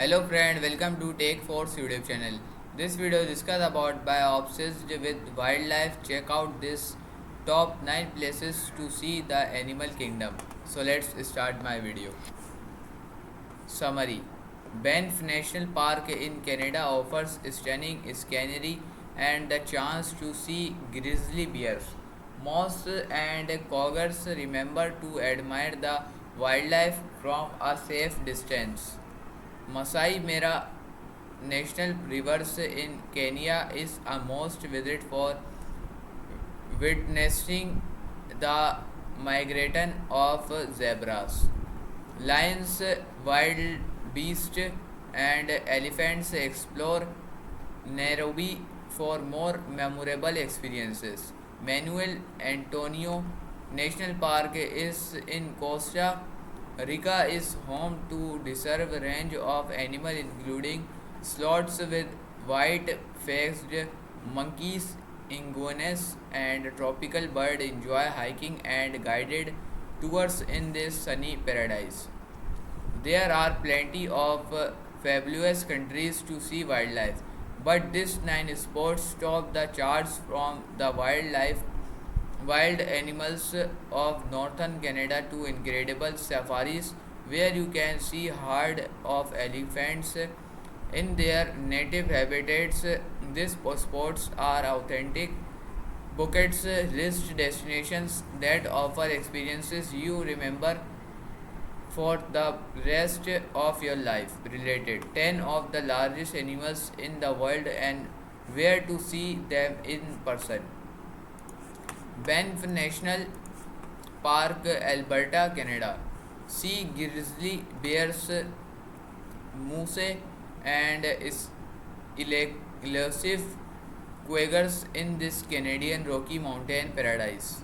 Hello friend, welcome to Take Force YouTube channel. This video discuss about by obsessed with wildlife. Check out this top 9 places to see the animal kingdom. So let's start my video. Summary. Banff National Park in Canada offers stunning scenery and the chance to see grizzly bears, moose and cougars. Remember to admire the wildlife from a safe distance. Masai Mara National Rivers in Kenya is a most visit for witnessing the migration of zebras, lions, wild beasts, and elephants. Explore Nairobi for more memorable experiences. Manuel Antonio National Park is in Costa Rica is home to diverse range of animals including sloths with white-faced monkeys, iguanas, and tropical birds. Enjoy hiking and guided tours in this sunny paradise. There are plenty of fabulous countries to see wildlife, but this 9 spots top the charts from the wild animals of northern Canada to incredible safaris where you can see herd of elephants in their native habitats. These spots are authentic buckets list destinations that offer experiences you remember for the rest of your life. Related 10 of the largest animals in the world and where to see them in person. Banff National Park, Alberta, Canada. See grizzly bears, moose, and elusive quaggas in this Canadian Rocky Mountain paradise.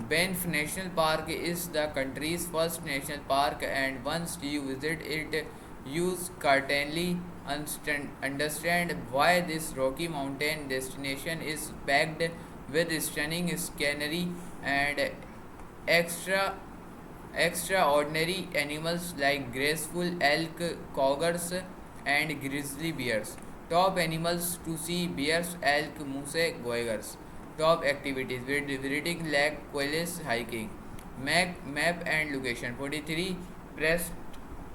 Banff National Park is the country's first national park, and once you visit it, you certainly understand why this Rocky Mountain destination is packed with stunning scenery and extra extraordinary animals like graceful elk, cougars, and grizzly bears. Top animals to see: bears, elk, moose, cougars. Top activities: visiting Lake Quellis, hiking. Map and location: 43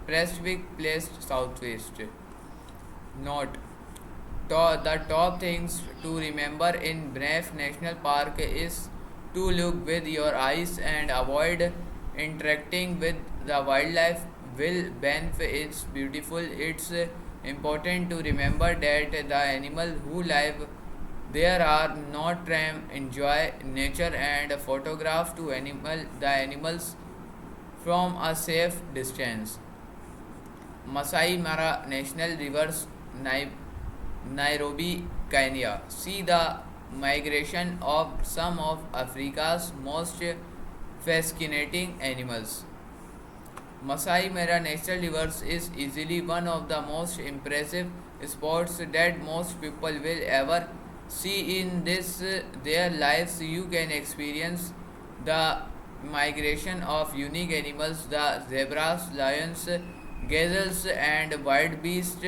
Prestwick Place, Southwest. Note: the top things to remember in Banff National Park is to look with your eyes and avoid interacting with the wildlife. Will Banff is beautiful. It's important to remember that the animals who live there are not tram enjoy nature and photograph to the animals from a safe distance. Masai Mara National Rivers, Nairobi, Kenya. See the migration of some of Africa's most fascinating animals. Masai Mara National Rivers is easily one of the most impressive spots that most people will ever see in their lives. You can experience the migration of unique animals, the zebras, lions, gazelles, and wild beast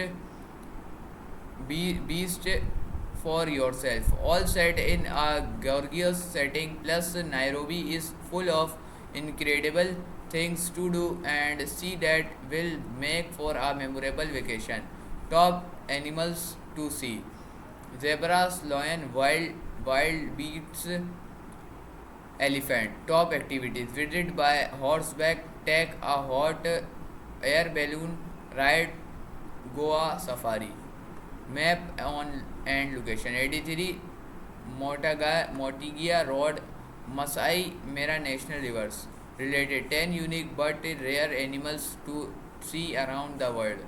for yourself, all set in a gorgeous setting. Plus, Nairobi is full of incredible things to do and see that will make for a memorable vacation. Top animals to see: zebras, lion, wild beasts, elephant. Top activities: visit by horseback, take a hot air balloon ride, Goa safari. Map on and location: 83 Motigia Road, Masai Mara National Rivers. Related 10 unique but rare animals to see around the world.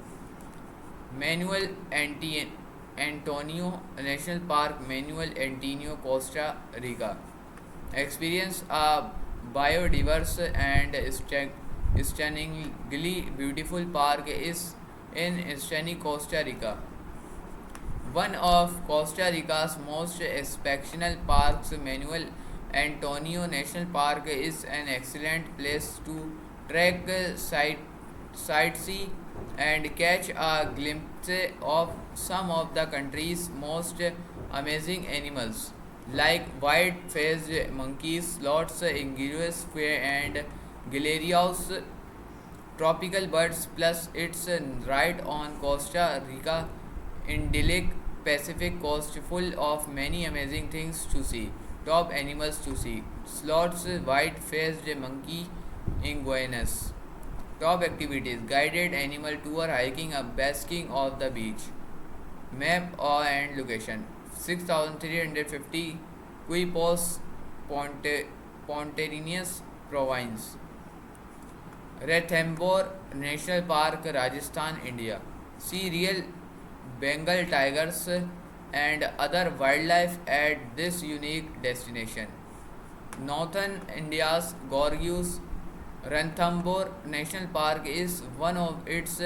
Manuel Antonio National Park, Manuel Antonio, Costa Rica. Experience a biodiverse and stunningly beautiful park is in stunning Costa Rica. One of Costa Rica's most exceptional parks, Manuel Antonio National Park, is an excellent place to trek, sightsee, and catch a glimpse of some of the country's most amazing animals like white-faced monkeys, sloths, ingurus, and galerios, tropical birds, plus it's right on Costa Rica idyllic Pacific coast full of many amazing things to see. Top animals to see: sloths, white-faced monkey, iguanas. Top activities: guided animal tour, hiking up, basking off the beach. Map and location: 6,350 Quipos, Ponterineous Province. Ranthambore National Park, Rajasthan, India. See real Bengal tigers and other wildlife at this unique destination. Northern India's gorgeous Ranthambore National Park is one of its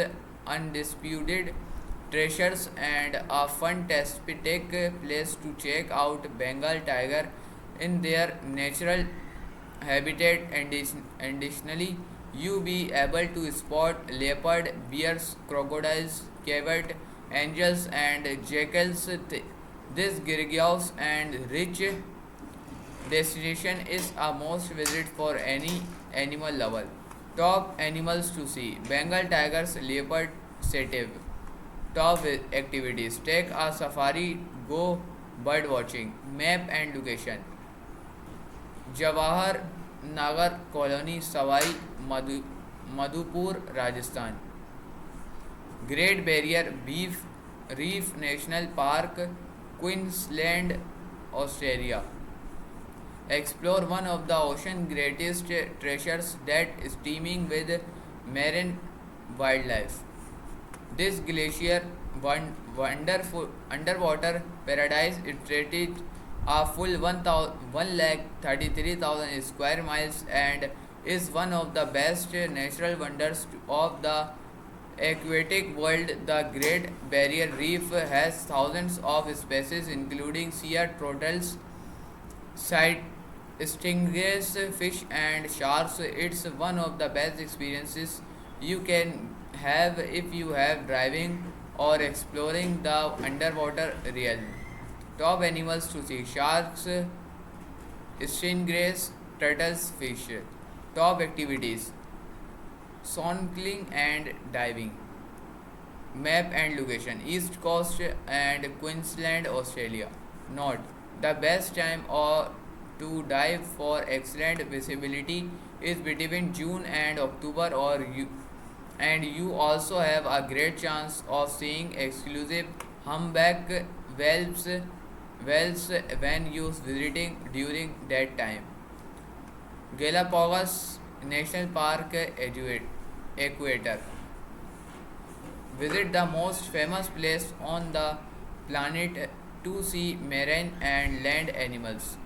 undisputed treasures and a fantastic place to check out Bengal tiger in their natural habitat. Additionally, you be able to spot leopard, bears, crocodiles, caved angels, and jackals. This gregarious and rich destination is a must visit for any animal lover. Top animals to see: Bengal tigers, leopard, sativ. Top activities: take a safari, go bird watching. Map and location: Jawahar Nagar Colony, Savai Madhupur, Rajasthan. Great Barrier Reef National Park, Queensland, Australia. Explore one of the ocean's greatest treasures that is teeming with marine wildlife. This glacier, one wonderful underwater paradise, it stretches a full 1,33,000 square miles and is one of the best natural wonders of the aquatic world. The Great Barrier Reef has thousands of species, including sea turtles, side stingrays, fish, and sharks. It's one of the best experiences you can have if you have driving or exploring the underwater realm. Top animals to see: sharks, stingrays, turtles, fish. Top activities: snorkeling and diving. Map and location: East Coast and Queensland, Australia. Note: the best time to dive for excellent visibility is between June and October, and you also have a great chance of seeing exclusive humpback whales when you visiting during that time. Galapagos National Park, Equator. Visit the most famous place on the planet to see marine and land animals.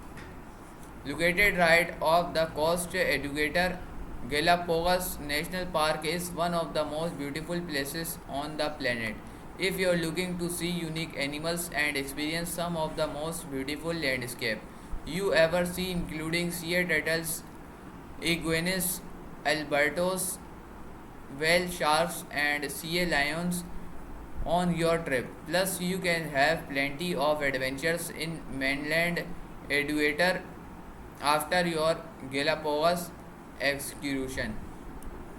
Located right off the coast, Educator, Galapagos National Park is one of the most beautiful places on the planet. If you are looking to see unique animals and experience some of the most beautiful landscape you ever see, including sea turtles, iguanas, albertos, whale sharks, and sea lions on your trip. Plus, you can have plenty of adventures in mainland Educator after your Galapagos excursion.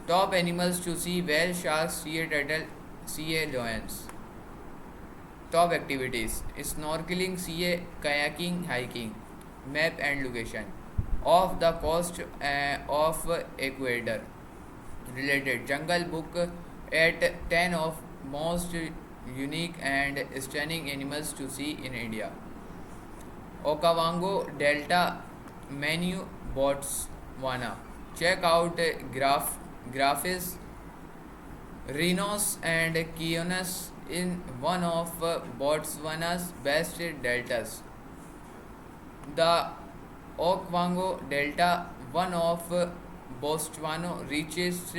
Top animals to see: whale, sharks, sea turtle, sea lions. Top activities: snorkeling, sea kayaking, hiking. Map and location: off the coast of Ecuador. Related: Jungle Book at 10 of most unique and stunning animals to see in India. Okavango Delta, Menu, Botswana. Check out Graphis, Rhinos, and Kionas in one of Botswana's best deltas. The Okavango Delta, one of Botswana's richest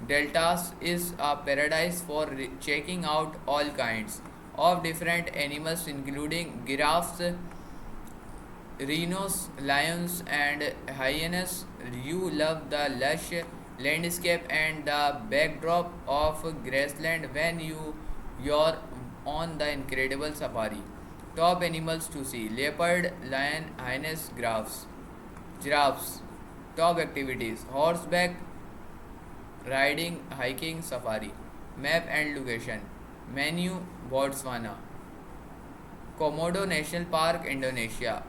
deltas, is a paradise for checking out all kinds of different animals, including giraffes, rhinos, lions, and hyenas. You love the lush landscape and the backdrop of grassland when you're on the incredible safari. Top animals to see: leopard, lion, hyenas, giraffes. Top activities: horseback riding, hiking, safari. Map and location: Menu, Botswana. Komodo National Park, Indonesia.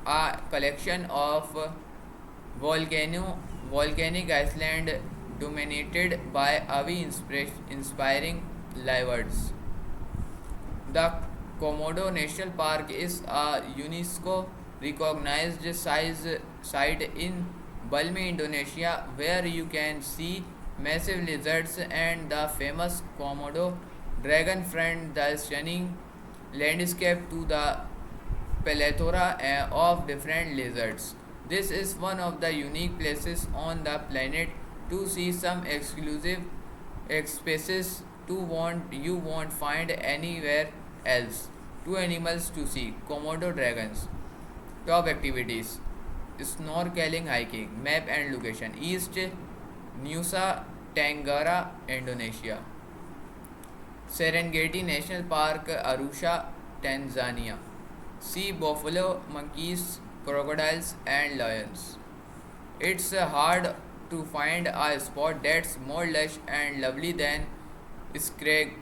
A collection of volcanic island dominated by awe-inspiring liverts. The Komodo National Park is a UNESCO recognized site in Balmi, Indonesia, where you can see massive lizards and the famous Komodo dragon friend, the stunning landscape to the plethora of different lizards. This is one of the unique places on the planet to see some exclusive species you won't find anywhere else. Two animals to see: Komodo dragons. Top activities: snorkeling, hiking. Map and location: East Nusa Tenggara, Indonesia. Serengeti National Park, Arusha, Tanzania. See buffalo, monkeys, crocodiles, and lions. It's hard to find a spot that's more lush and lovely than Scrag.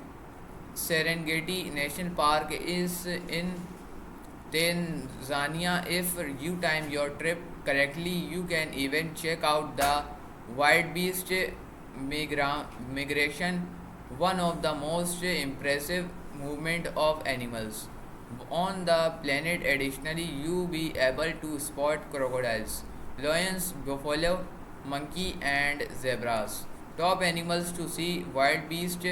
Serengeti National Park is in Tanzania. If you time your trip correctly, you can even check out the wild beast migration, one of the most impressive movement of animals on the planet. Additionally, you be able to spot crocodiles, lions, buffalo, monkey, and zebras. Top animals to see: wild beast,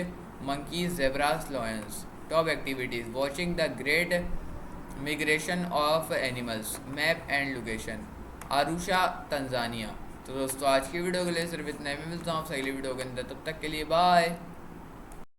monkeys, zebras, lions. Top activities: watching the great migration of animals. Map and location: Arusha, Tanzania. तो दोस्तों आज की video के लिए सिर्फ इतना ही। मैं मिलता हूँ आपसे अगली वीडियो के अंदर, तब तक के लिए बाय।